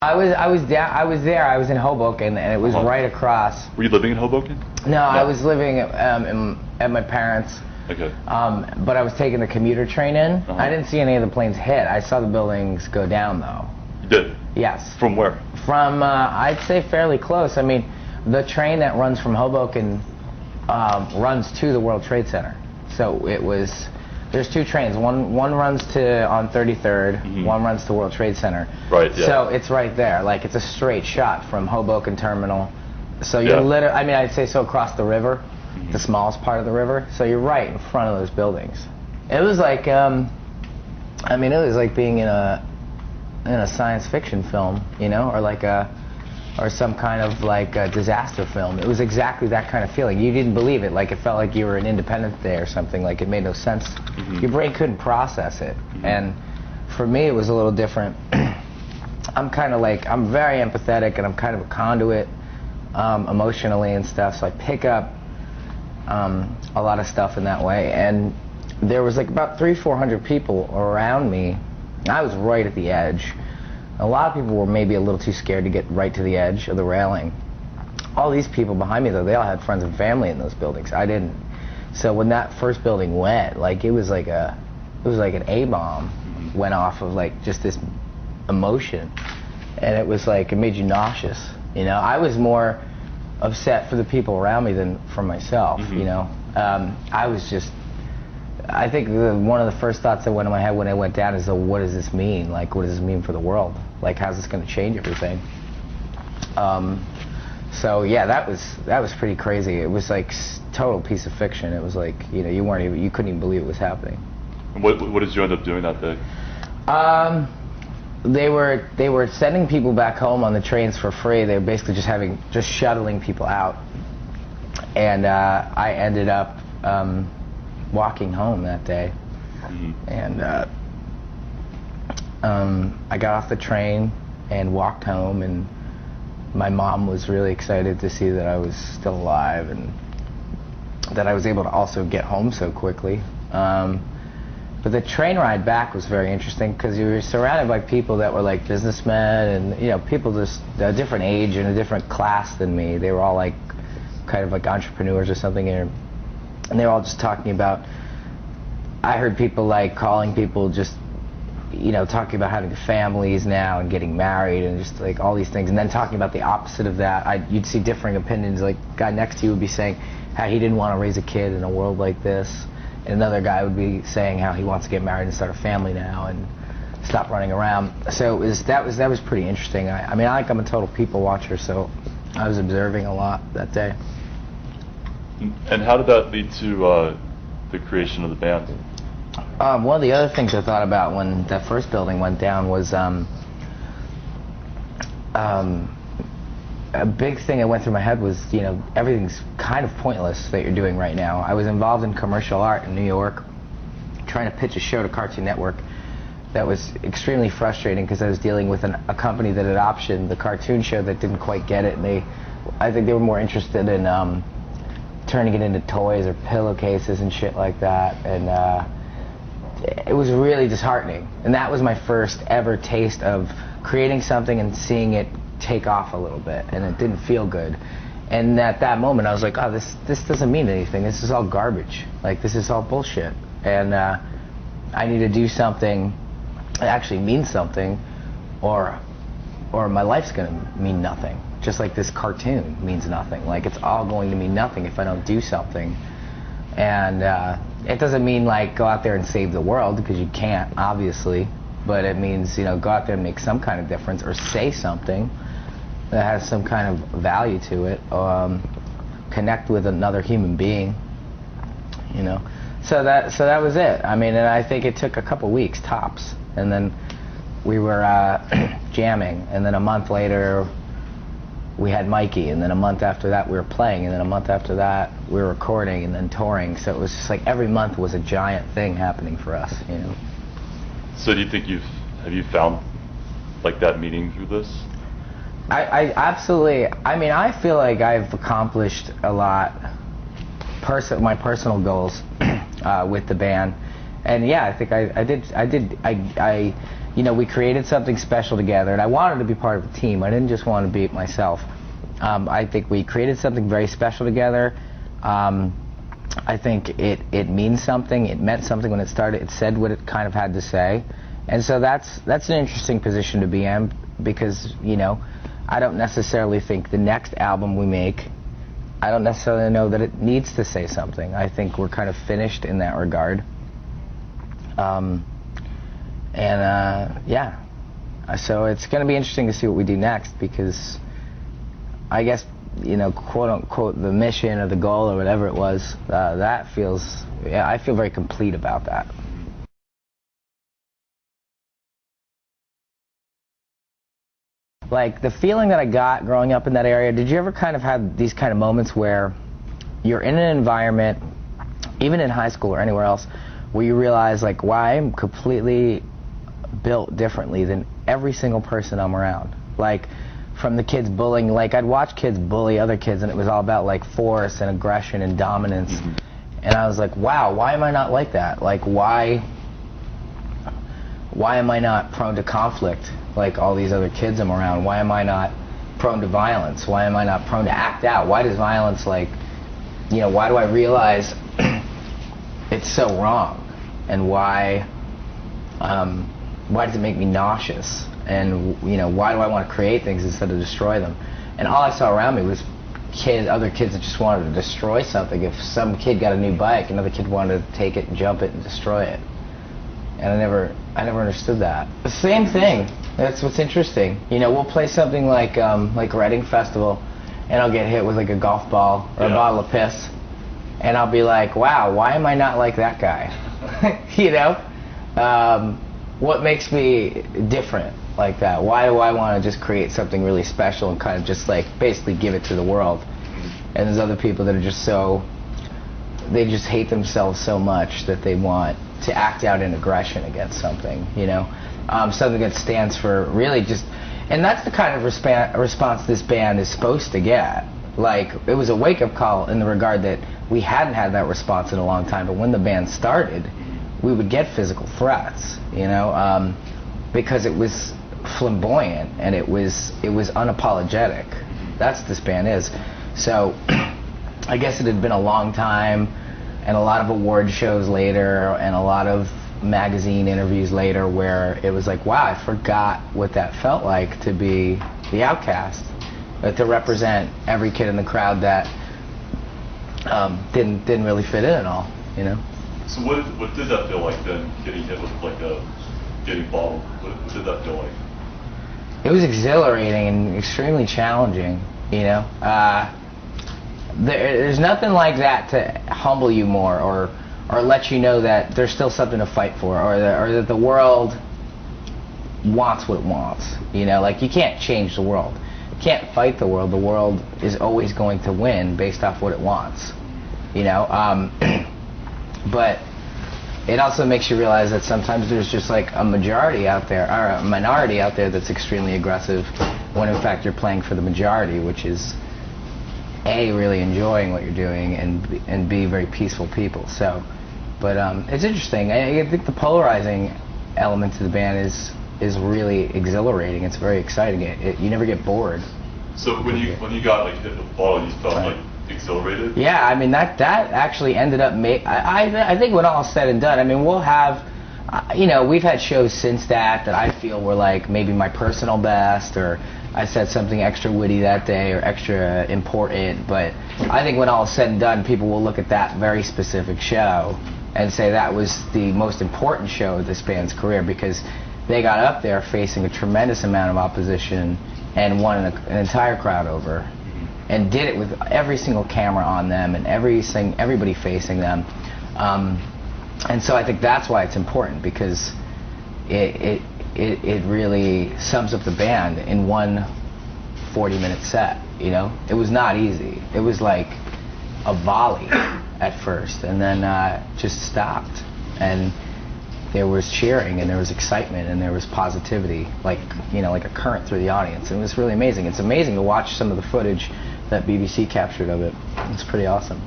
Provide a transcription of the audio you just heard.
I was in Hoboken, and it was right across. Were you living in Hoboken? No, I was living at my parents'. Okay. But I was taking the commuter train in. I didn't see any of the planes hit. I saw the buildings go down, though. You did? Yes. From where? From, I'd say fairly close. I mean, the train that runs from Hoboken runs to the World Trade Center. So it was, there's two trains. One runs to on 33rd, one runs to World Trade Center. Right, yeah. So it's right there. Like, it's a straight shot from Hoboken Terminal. So you're literally, I mean, I'd say so across the river, the smallest part of the river. So you're right in front of those buildings. It was like, I mean, it was like being in a science fiction film, you know, or like or some kind of like a disaster film. It was exactly that kind of feeling. You didn't believe it. Like, it felt like you were in Independence Day or something. Like, it made no sense. Your brain couldn't process it. And for me, it was a little different. I'm kind of like, I'm very empathetic, and I'm kind of a conduit emotionally and stuff. So I pick up a lot of stuff in that way. And there was like about 300-400 people around me. I was right at the edge. A lot of people were maybe a little too scared to get right to the edge of the railing. All these people behind me, though, they all had friends and family in those buildings. I didn't. So when that first building went, like, it was like an A-bomb went off of like just this emotion, and it was like, it made you nauseous. You know, I was more upset for the people around me than for myself. You know, I was just. I think one of the first thoughts that went in my head when it went down is, what does this mean? Like, what does this mean for the world? Like, how's this going to change everything? So yeah, that was pretty crazy. It was like total piece of fiction. It was like, you know, you couldn't even believe it was happening. And what did you end up doing that day? They were sending people back home on the trains for free. They were basically just shuttling people out, and I ended up walking home that day. And I got off the train and walked home, and my mom was really excited to see that I was still alive and that I was able to also get home so quickly. But the train ride back was very interesting because you were surrounded by people that were like businessmen and, you know, people just a different age and a different class than me. They were all like kind of like entrepreneurs or something, and they were all just talking about, I heard people like calling people just, you know, talking about having families now and getting married and just like all these things, and then talking about the opposite of that. You'd see differing opinions. Like, the guy next to you would be saying how he didn't want to raise a kid in a world like this, and another guy would be saying how he wants to get married and start a family now and stop running around. So that was pretty interesting. I mean, I'm a total people watcher, so I was observing a lot that day. And how did that lead to the creation of the band? One of the other things I thought about when that first building went down was a big thing that went through my head was, you know, everything's kind of pointless that you're doing right now. I was involved in commercial art in New York, trying to pitch a show to Cartoon Network that was extremely frustrating because I was dealing with a company that had optioned the cartoon show that didn't quite get it, and I think they were more interested in turning it into toys or pillowcases and shit like that, and it was really disheartening. And that was my first ever taste of creating something and seeing it take off a little bit, and it didn't feel good. And at that moment I was like, oh, this doesn't mean anything. This is all garbage. Like, this is all bullshit. And I need to do something that actually means something, or my life's gonna mean nothing. Just like this cartoon means nothing. Like, it's all going to mean nothing if I don't do something. And it doesn't mean like go out there and save the world, because you can't, obviously. But it means, you know, go out there and make some kind of difference, or say something that has some kind of value to it. Connect with another human being, you know. So that was it. I mean, and I think it took a couple weeks tops, and then we were jamming, and then a month later we had Mikey, and then a month after that we were playing, and then a month after that we were recording, and then touring. So it was just like every month was a giant thing happening for us, you know. So do you think have you found like that meaning through this? I absolutely. I mean, I feel like I've accomplished a lot, my personal goals with the band, And yeah, I think I you know, we created something special together, and I wanted to be part of the team. I didn't just want to be it myself. I think we created something very special together. I think it means something. It meant something when it started. It said what it kind of had to say, and so that's an interesting position to be in, because, you know, I don't necessarily think the next album we make, I don't necessarily know that it needs to say something. I think we're kind of finished in that regard. Yeah, so it's going to be interesting to see what we do next, because I guess, you know, quote unquote, the mission or the goal or whatever it was, that feels, yeah, I feel very complete about that. Like, the feeling that I got growing up in that area, did you ever kind of have these kind of moments where you're in an environment, even in high school or anywhere else, where you realize, like, wow, I'm completely built differently than every single person I'm around? Like, from the kids bullying, like, I'd watch kids bully other kids, and it was all about, like, force and aggression and dominance. Mm-hmm. And I was like, wow, why am I not like that? Like, why am I not prone to conflict like all these other kids I'm around? Why am I not prone to violence? Why am I not prone to act out? Why does violence, like, you know, why do I realize it's so wrong? And why does it make me nauseous? And, you know, why do I want to create things instead of destroy them? And all I saw around me was other kids that just wanted to destroy something. If some kid got a new bike, another kid wanted to take it and jump it and destroy it. And I never understood that. The same thing. That's what's interesting. You know, we'll play something like Reading Festival, and I'll get hit with, like, a golf ball or a bottle of piss, and I'll be like, wow, why am I not like that guy? You know? What makes me different like that? Why do I want to just create something really special and kind of just, like, basically give it to the world? And there's other people that are just they just hate themselves so much that they want to act out in aggression against something, you know? Something that stands for really just, and that's the kind of response this band is supposed to get. Like, it was a wake-up call in the regard that we hadn't had that response in a long time, but when the band started, we would get physical threats, you know, because it was flamboyant and it was unapologetic. That's what this band is. So I guess it had been a long time, and a lot of award shows later, and a lot of magazine interviews later, where it was like, wow, I forgot what that felt like to be the outcast, to represent every kid in the crowd that didn't really fit in at all, you know. So what did that feel like then, getting hit with, like, getting bottled? What did that feel like? It was exhilarating and extremely challenging, you know. There's nothing like that to humble you more, or let you know that there's still something to fight for, or that the world wants what it wants. You know, like, you can't change the world. You can't fight the world. The world is always going to win based off what it wants. You know, but it also makes you realize that sometimes there's just, like, a majority out there, or a minority out there, that's extremely aggressive, when in fact you're playing for the majority, which is A, really enjoying what you're doing, and B, very peaceful people. So, but it's interesting. I think the polarizing element to the band is really exhilarating. It's very exciting. You never get bored. So when you got, like, hit with the ball, you felt like exhilarated? Yeah, I mean, that actually ended up I think when all is said and done, I mean, we'll have, you know, we've had shows since that I feel were, like, maybe my personal best, or I said something extra witty that day or extra important, but I think when all is said and done, people will look at that very specific show and say that was the most important show of this band's career, because they got up there facing a tremendous amount of opposition and won an entire crowd over, and did it with every single camera on them and everybody facing them. And so I think that's why it's important, because it really sums up the band in one 40-minute set, you know? It was not easy. It was like a volley at first, and then just stopped. And there was cheering, and there was excitement, and there was positivity, like, you know, like a current through the audience. And it was really amazing. It's amazing to watch some of the footage that BBC captured of it. It's pretty awesome.